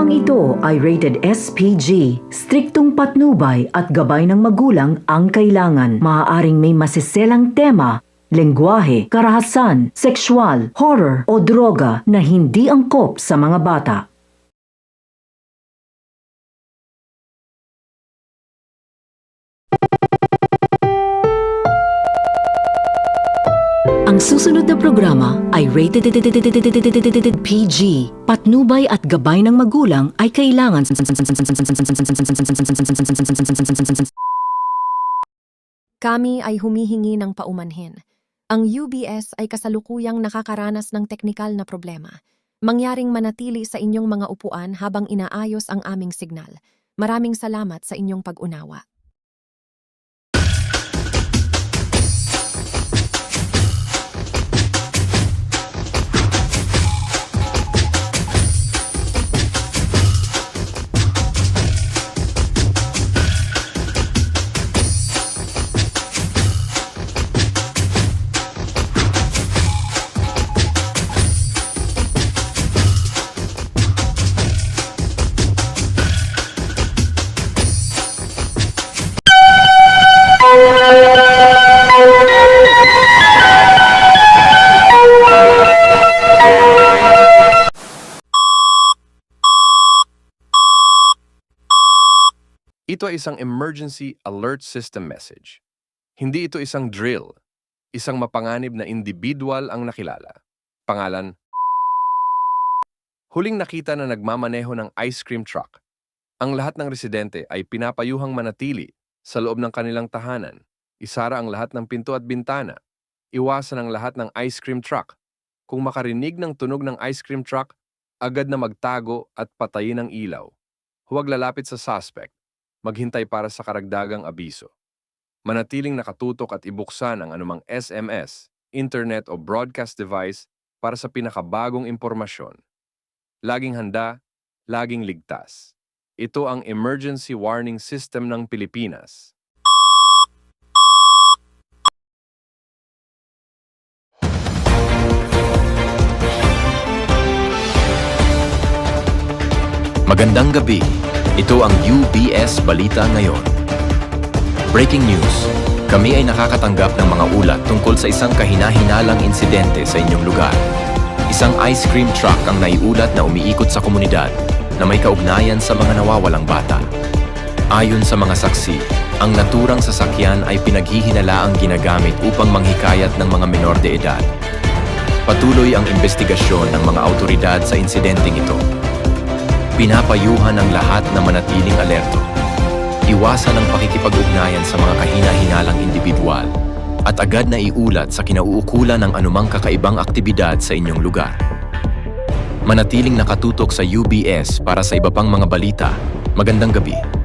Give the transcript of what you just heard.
Programang ito ay rated SPG. Striktong patnubay at gabay ng magulang ang kailangan. Maaaring may masiselang tema, lengguwahe, karahasan, sexual, horror o droga na hindi angkop sa mga bata. Ang susunod na programa ay rated PG. Patnubay at gabay ng magulang ay kailangan. Kami ay humihingi ng paumanhin. Ang UBS ay kasalukuyang nakakaranas ng teknikal na problema. Mangyaring manatili sa inyong mga upuan habang inaayos ang aming signal. Maraming salamat sa inyong pag-unawa. Ito ay isang emergency alert system message. Hindi ito isang drill. Isang mapanganib na individual ang nakilala. Pangalan: huling nakita na nagmamaneho ng ice cream truck. Ang lahat ng residente ay pinapayuhang manatili sa loob ng kanilang tahanan. Isara ang lahat ng pinto at bintana. Iwasan ang lahat ng ice cream truck. Kung makarinig ng tunog ng ice cream truck, agad na magtago at patayin ang ilaw. Huwag lalapit sa suspect. Maghintay para sa karagdagang abiso. Manatiling nakatutok at ibuksan ang anumang SMS, internet o broadcast device para sa pinakabagong impormasyon. Laging handa, laging ligtas. Ito ang Emergency Warning System ng Pilipinas. Magandang gabi. Ito ang UBS Balita Ngayon. Breaking news. Kami ay nakakatanggap ng mga ulat tungkol sa isang kahina-hinalang insidente sa inyong lugar. Isang ice cream truck ang naiulat na umiikot sa komunidad na may kaugnayan sa mga nawawalang bata. Ayon sa mga saksi, ang naturang sasakyan ay pinaghihinalaang ginagamit upang manghikayat ng mga menor de edad. Patuloy ang investigasyon ng mga awtoridad sa insidenteng ito. Pinapayuhan ang lahat na manatiling alerto. Iwasan ang pakikipag-ugnayan sa mga kahina-hinalang individual at agad na iulat sa kinauukulan ng anumang kakaibang aktibidad sa inyong lugar. Manatiling nakatutok sa UBS para sa iba pang mga balita. Magandang gabi.